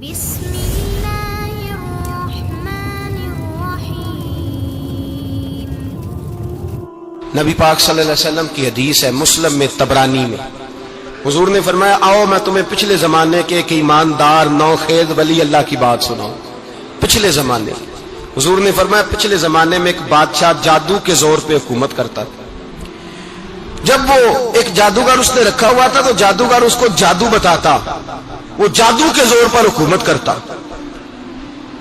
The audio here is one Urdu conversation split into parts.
بسم اللہ الرحمن الرحیم۔ نبی پاک صلی اللہ علیہ وسلم کی حدیث ہے مسلم میں طبرانی میں، حضور نے فرمایا آؤ میں تمہیں پچھلے زمانے کے ایک ایماندار نوخیز ولی اللہ کی بات سناؤں۔ پچھلے زمانے حضور نے فرمایا پچھلے زمانے میں ایک بادشاہ جادو کے زور پہ حکومت کرتا تھا۔ جب وہ ایک جادوگر اس نے رکھا ہوا تھا تو جادوگر اس کو جادو بتاتا، وہ جادو کے زور پر حکومت کرتا۔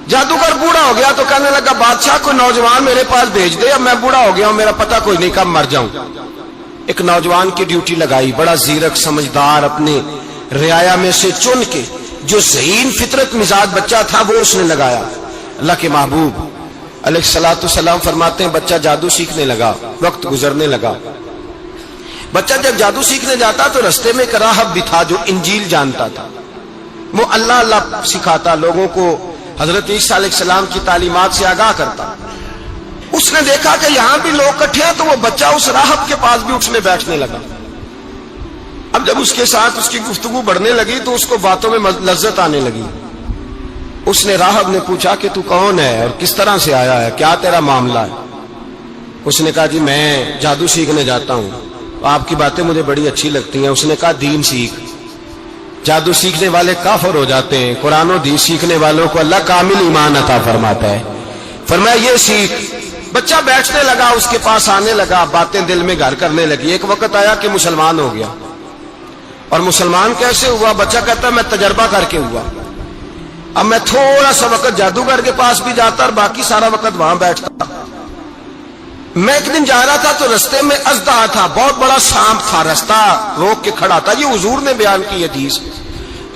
جادوگر بوڑھا ہو گیا تو کہنے لگا بادشاہ کو نوجوان میرے پاس بھیج دے، اب میں بوڑھا ہو گیا ہوں، میرا پتہ کوئی نہیں کب مر جاؤں۔ ایک نوجوان کی ڈیوٹی لگائی، بڑا زیرک سمجھدار، اپنے رعایا میں سے چن کے جو ذہین فطرت مزاج بچہ تھا وہ اس نے لگایا۔ اللہ کے محبوب علیہ الصلوۃ والسلام فرماتے ہیں بچہ جادو سیکھنے لگا، وقت گزرنے لگا۔ بچہ جب جادو سیکھنے جاتا تو رستے میں ایک راہب بھی تھا جو انجیل جانتا تھا، وہ اللہ اللہ سکھاتا، لوگوں کو حضرت عیسیٰ علیہ السلام کی تعلیمات سے آگاہ کرتا۔ اس نے دیکھا کہ یہاں بھی لوگ اکٹھے ہیں تو وہ بچہ اس راہب کے پاس بھی اٹھنے بیٹھنے لگا۔ اب جب اس کے ساتھ اس کی گفتگو بڑھنے لگی تو اس کو باتوں میں لذت آنے لگی۔ اس نے راہب نے پوچھا کہ تو کون ہے اور کس طرح سے آیا ہے، کیا تیرا معاملہ ہے؟ اس نے کہا جی میں جادو سیکھنے جاتا ہوں، آپ کی باتیں مجھے بڑی اچھی لگتی ہیں۔ اس نے کہا دین سیکھ، جادو سیکھنے والے کافر ہو جاتے ہیں، قرآن و حدیث سیکھنے والوں کو اللہ کامل ایمان عطا فرماتا ہے۔ فرمایا یہ سیکھ۔ بچہ بیٹھنے لگا، اس کے پاس آنے لگا، باتیں دل میں گھر کرنے لگی۔ ایک وقت آیا کہ مسلمان ہو گیا، اور مسلمان کیسے ہوا؟ بچہ کہتا ہے میں تجربہ کر کے ہوا۔ اب میں تھوڑا سا وقت جادوگر کے پاس بھی جاتا اور باقی سارا وقت وہاں بیٹھتا۔ میں ایک دن جا رہا تھا تو رستے میں اژدہا تھا، بہت بڑا سانپ تھا، رستہ روک کے کھڑا تھا۔ یہ حضور نے بیان کی حدیث۔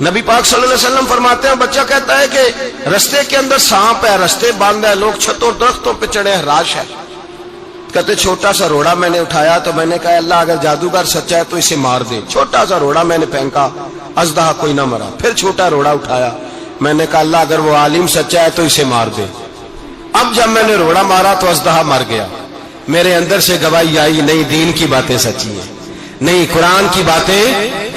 نبی پاک صلی اللہ علیہ وسلم فرماتے ہیں بچہ کہتا ہے کہ رستے کے اندر سانپ ہے، رستے بند ہے، لوگ چھتوں درختوں پہ چڑھے، ہراش ہے۔ کہتے چھوٹا سا روڑا میں نے اٹھایا تو میں نے کہا اللہ اگر جادوگر سچا ہے تو اسے مار دے۔ چھوٹا سا روڑا میں نے پھینکا، اژدہا کوئی نہ مرا۔ پھر چھوٹا روڑا اٹھایا، میں نے کہا اللہ اگر وہ عالم سچا ہے تو اسے مار دے۔ اب جب میں نے روڑا مارا تو اژدہا مر گیا۔ میرے اندر سے گواہی آئی نہیں دین کی باتیں سچی ہیں، نہیں قرآن کی باتیں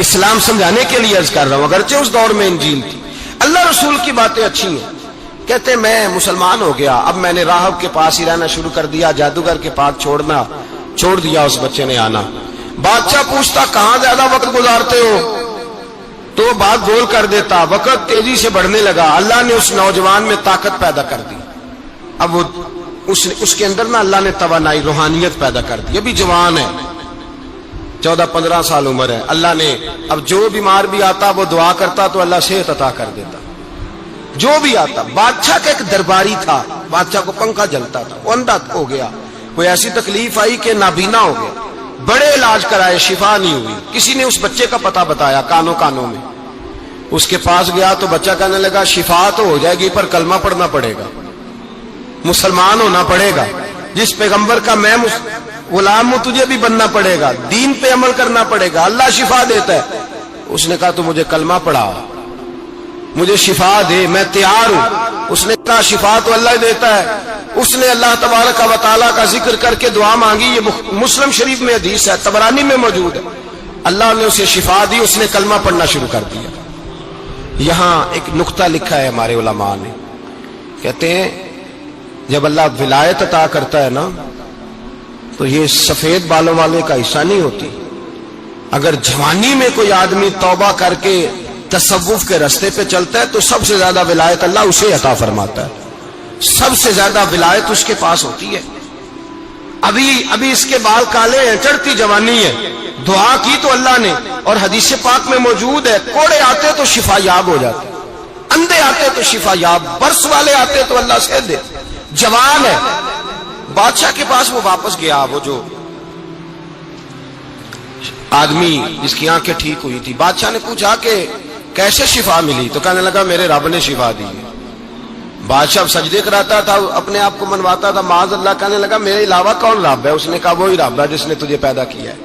اسلام سمجھانے کے لیے عرض کر رہا ہوں، اگرچہ اس دور میں انجیل تھی، اللہ رسول کی باتیں اچھی ہیں۔ کہتے میں مسلمان ہو گیا، اب میں نے راہب کے پاس ہی رہنا شروع کر دیا، جادوگر کے پاس چھوڑ دیا اس بچے نے آنا۔ بادشاہ پوچھتا کہاں زیادہ وقت گزارتے ہو تو وہ بات گول کر دیتا، وقت تیزی سے بڑھنے لگا۔ اللہ نے اس نوجوان میں طاقت پیدا کر دی، اب وہ اس کے اندر نا اللہ نے توانائی روحانیت پیدا کر دی، ابھی جوان ہے، 14-15 سال عمر ہے۔ اللہ نے اب جو بیمار بھی آتا وہ دعا کرتا تو اللہ صحت عطا کر دیتا، جو بھی آتا۔ بادشاہ کا ایک درباری تھا، بادشاہ کو پنکھا جلتا تھا، وہ اندھا ہو گیا، کوئی ایسی تکلیف آئی کہ نابینا ہو گیا، بڑے علاج کرائے شفا نہیں ہوئی۔ کسی نے اس بچے کا پتہ بتایا کانوں میں، اس کے پاس گیا تو بچہ کہنے لگا شفا تو ہو جائے گی پر کلمہ پڑھنا پڑے گا، مسلمان ہونا پڑے گا، جس پیغمبر کا میں غلام ہوں تجھے بھی بننا پڑے گا، دین پہ عمل کرنا پڑے گا، اللہ شفا دیتا ہے۔ اس نے کہا تو مجھے کلمہ پڑھا، مجھے شفا دے، میں تیار ہوں۔ اس نے کہا شفا تو اللہ دیتا ہے۔ اس نے اللہ تبارک و تعالیٰ کا ذکر کر کے دعا مانگی، یہ مسلم شریف میں حدیث ہے، طبرانی میں موجود ہے۔ اللہ نے اسے شفا دی، اس نے کلمہ پڑھنا شروع کر دیا۔ یہاں ایک نقطہ لکھا ہے ہمارے علماء نے، کہتے ہیں جب اللہ ولایت عطا کرتا ہے نا تو یہ سفید بالوں والے کا حصہ نہیں ہوتی۔ اگر جوانی میں کوئی آدمی توبہ کر کے تصوف کے رستے پہ چلتا ہے تو سب سے زیادہ ولایت اللہ اسے عطا فرماتا ہے، سب سے زیادہ ولایت اس کے پاس ہوتی ہے۔ ابھی اس کے بال کالے ہیں، چڑھتی جوانی ہے، دعا کی تو اللہ نے، اور حدیث پاک میں موجود ہے کوڑے آتے تو شفا یاب ہو جاتے، اندھے آتے تو شفا یاب، برس والے آتے تو اللہ سے دے، جوان ہے۔ بادشاہ کے پاس وہ واپس گیا، وہ جو آدمی جس کی آنکھیں ٹھیک ہوئی تھی۔ بادشاہ نے پوچھا کہ کیسے شفا ملی؟ تو کہنے لگا میرے رب نے شفا دی ہے۔ بادشاہ سجدے کراتا تھا، اپنے آپ کو منواتا تھا معاذ اللہ، کہنے لگا میرے علاوہ کون رب ہے؟ اس نے کہا وہی رب ہے جس نے تجھے پیدا کیا ہے،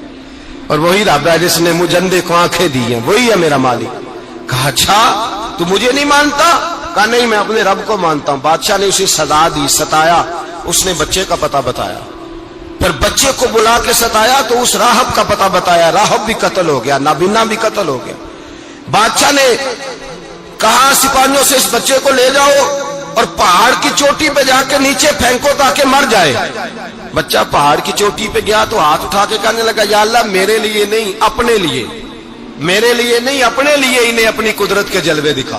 اور وہی رب ہے جس نے مجھے اندھے کو آنکھیں دی ہیں، وہی ہے میرا مالک۔ کہا اچھا تو مجھے نہیں مانتا؟ کہا نہیں میں اپنے رب کو مانتا ہوں۔ بادشاہ نے اسے سزا دی، ستایا، اس نے بچے کا پتہ بتایا، پھر بچے کو بلا کے ستایا تو اس راہب کا پتہ بتایا، راہب بھی قتل ہو گیا، نابینا بھی قتل ہو گیا۔ بادشاہ نے کہا سپاہیوں سے اس بچے کو لے جاؤ اور پہاڑ کی چوٹی پہ جا کے نیچے پھینکو تاکہ مر جائے. بچہ پہاڑ کی چوٹی پہ گیا تو ہاتھ اٹھا کے کہنے لگا یا اللہ میرے لیے نہیں اپنے لیے، میرے لیے نہیں اپنے لیے انہیں اپنی قدرت کے جلوے دکھا.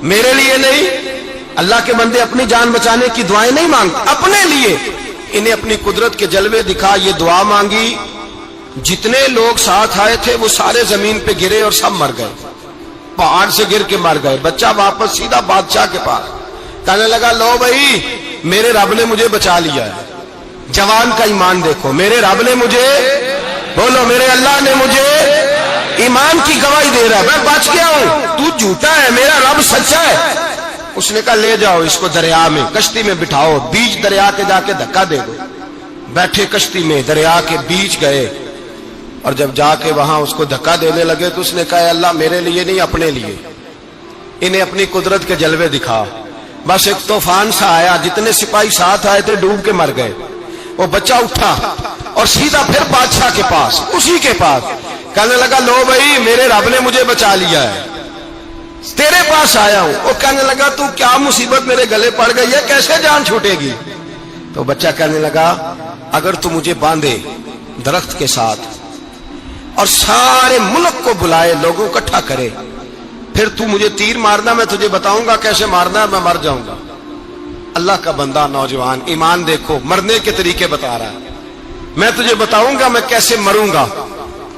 میرے لیے نہیں، اللہ کے بندے اپنی جان بچانے کی دعائیں نہیں مانگتے، اپنے لیے انہیں اپنی قدرت کے جلوے دکھا. یہ دعا مانگی، جتنے لوگ ساتھ آئے تھے وہ سارے زمین پہ گرے اور سب مر گئے، پہاڑ سے گر کے مر گئے. بچہ واپس سیدھا بادشاہ کے پاس کہنے لگا لو بھائی میرے رب نے مجھے بچا لیا ہے. جوان کا ایمان دیکھو، میرے رب نے مجھے، بولو میرے اللہ نے مجھے ایمان کی گواہی دے رہا ہے، میں بچ گیا ہوں، تو جھوٹا ہے میرا رب سچا ہے. اس نے کہا لے جاؤ اس کو دریا میں، کشتی میں بٹھاؤ، بیچ دریا کے جا کے دھکا دے دو. بیٹھے کشتی میں، دریا کے بیچ گئے اور جب جا کے وہاں اس کو دھکا دینے لگے تو اس نے کہا اللہ میرے لیے نہیں اپنے لیے انہیں اپنی قدرت کے جلوے دکھا. بس ایک طوفان سا آیا، جتنے سپاہی ساتھ آئے تھے ڈوب کے مر گئے. وہ بچہ اٹھا اور سیدھا پھر بادشاہ کے پاس، اسی کے پاس کہنے لگا لو بھائی میرے رب نے مجھے بچا لیا ہے، تیرے پاس آیا ہوں. وہ کہنے لگا تو کیا مصیبت میرے گلے پڑ گئی ہے، کیسے جان چھوٹے گی؟ تو بچہ کہنے لگا اگر تو مجھے باندھے درخت کے ساتھ اور سارے ملک کو بلائے، لوگوں کو اکٹھا کرے، پھر تو مجھے تیر مارنا، میں تجھے بتاؤں گا کیسے مارنا ہے، میں مر جاؤں گا. اللہ کا بندہ نوجوان ایمان دیکھو، مرنے کے طریقے بتا رہا ہے، میں تجھے بتاؤں گا میں کیسے مروں گا.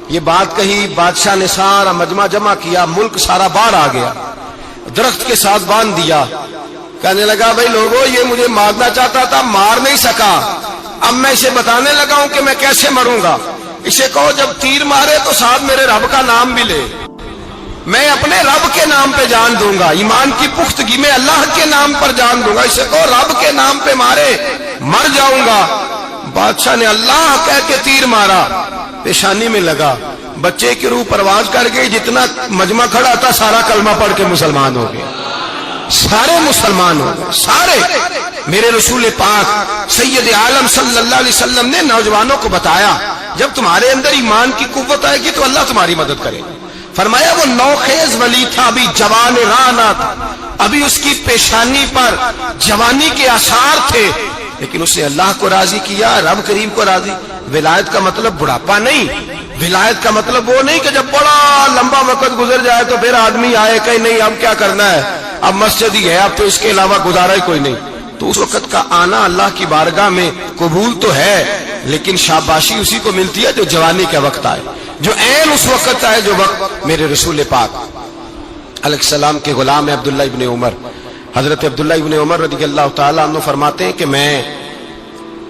یہ بات کہی، بادشاہ نے سارا مجمع جمع کیا، ملک سارا باہر آ گیا، درخت کے ساتھ باندھ دیا. کہنے لگا بھائی لوگوں یہ مجھے مارنا چاہتا تھا، مار نہیں سکا، اب میں اسے بتانے لگا ہوں کہ میں کیسے مروں گا. اسے کہو جب تیر مارے تو ساتھ میرے رب کا نام بھی لے، میں اپنے رب کے نام پہ جان دوں گا، ایمان کی پختگی میں اللہ کے نام پر جان دوں گا. اسے کہو رب کے نام پہ مارے، مر جاؤں گا. بادشاہ نے اللہ کہہ کے تیر مارا، پیشانی میں لگا، بچے کی روح پرواز کر گئی. جتنا مجمع کھڑا تھا سارا کلمہ پڑھ کے مسلمان ہو گیا، سارے مسلمان ہو گئے سارے. میرے رسول پاک سید عالم صلی اللہ علیہ وسلم نے نوجوانوں کو بتایا جب تمہارے اندر ایمان کی قوت آئے گی تو اللہ تمہاری مدد کرے گا. فرمایا وہ نوخیز ولی تھا، ابھی جوان رانا تھا، ابھی اس کی پیشانی پر جوانی کے آثار تھے، لیکن اس نے اللہ کو راضی کیا، رب کریم کو راضی. ولایت کا مطلب بڑھاپا نہیں، ولایت کا مطلب وہ نہیں کہ جب بڑا لمبا وقت گزر جائے تو پھر آدمی آئے کہ نہیں اب کیا کرنا ہے، اب مسجد ہی ہے، اب تو اس کے علاوہ گزارا ہی کوئی نہیں. تو اس وقت کا آنا اللہ کی بارگاہ میں قبول تو ہے، لیکن شاباشی اسی کو ملتی ہے جو جوانی کے وقت آئے، جو عین اس وقت آئے جو وقت میرے رسول پاک علیہ السلام کے غلام عبداللہ ابن عمر، حضرت عبداللہ ابن عمر رضی اللہ تعالیٰ عنہ فرماتے ہیں کہ میں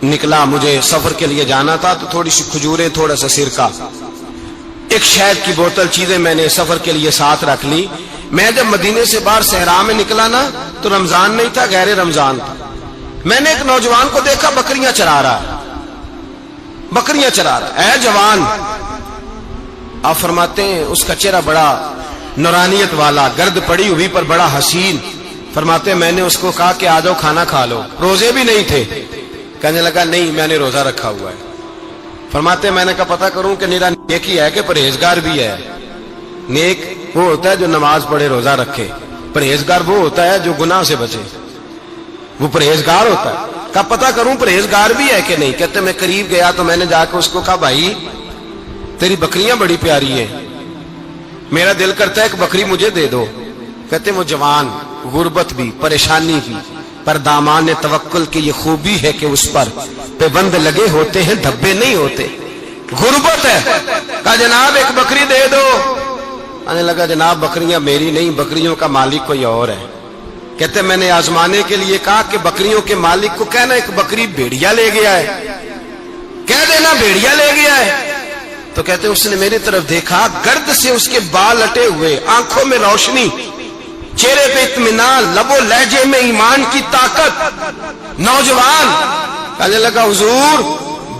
نکلا، مجھے سفر کے لیے جانا تھا، تو تھوڑی سی کھجوریں، تھوڑا سا سرکہ، ایک شہد کی بوتل، چیزیں میں نے سفر کے لیے ساتھ رکھ لی. میں جب مدینے سے باہر صحرا میں نکلا نا تو رمضان نہیں تھا، غیر رمضان تھا. میں نے ایک نوجوان کو دیکھا بکریاں چرا رہا، بکریاں چرا رہا. اے جوان، آپ فرماتے ہیں اس کا چہرہ بڑا نورانیت والا، گرد پڑی ہوئی پر بڑا حسین. فرماتے ہیں میں نے اس کو کہا کہ آ جاؤ کھانا کھا لو، روزے بھی نہیں تھے. کہنے لگا نہیں میں نے روزہ رکھا ہوا ہے. فرماتے ہیں میں نے کہا پتہ کروں کہ نیرا نیک ہی ہے کہ پرہیزگار بھی ہے. نیک وہ ہوتا ہے جو نماز پڑھے روزہ رکھے، پرہیزگار وہ ہوتا ہے جو گناہ سے بچے، وہ پرہیزگار ہوتا ہے. کہا پتہ کروں پرہیزگار بھی ہے کہ نہیں. کہتے میں قریب گیا تو میں نے جا کے اس کو کہا بھائی تیری بکریاں بڑی پیاری ہیں، میرا دل کرتا ہے ایک بکری مجھے دے دو. کہتے وہ جوان، غربت بھی، پریشانی بھی، پر دامان توکل کی یہ خوبی ہے کہ اس پر پابند لگے ہوتے ہیں، دھبے نہیں ہوتے. غربت ہے. کہا جناب ایک بکری دے دو. آنے لگا جناب بکریاں میری نہیں، بکریوں کا مالک کوئی اور ہے. کہتے میں نے آزمانے کے لیے کہا کہ بکریوں کے مالک کو کہنا ایک بکری بھیڑیا لے گیا ہے، کہہ دینا بھیڑیا لے گیا ہے. تو کہتے اس نے میری طرف دیکھا، گرد سے اس کے بال لٹے ہوئے، آنکھوں میں روشنی، چہرے پہ اطمینان، لب و لہجے میں ایمان کی طاقت. نوجوان کہنے لگا حضور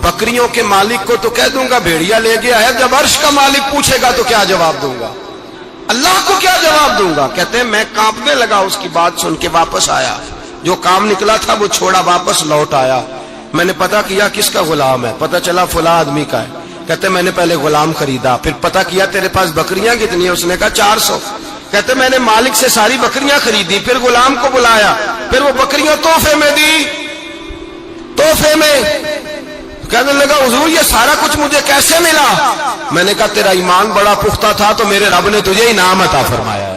بکریوں کے مالک کو تو کہہ دوں گا بھیڑیا لے گیا ہے، جب عرش کا مالک پوچھے گا تو کیا جواب دوں گا، اللہ کو کیا جواب دوں گا. کہتے ہیں میں کانپنے لگا، اس کی بات سن کے واپس آیا، جو کام نکلا تھا وہ چھوڑا، واپس لوٹ آیا. میں نے پتہ کیا کس کا غلام ہے، پتہ چلا فلاں آدمی کا ہے. کہتے میں نے پہلے غلام خریدا، پھر پتہ کیا تیرے پاس بکریاں کتنی ہیں، اس نے کہا 400. کہتے میں نے مالک سے ساری بکریاں خریدی، پھر غلام کو بلایا، پھر وہ بکریاں تحفے میں دی، تحفے میں۔ کہنے لگا حضور یہ سارا کچھ مجھے کیسے ملا؟ میں نے کہا تیرا ایمان بڑا پختہ تھا تو میرے رب نے تجھے انعام عطا فرمایا ہے۔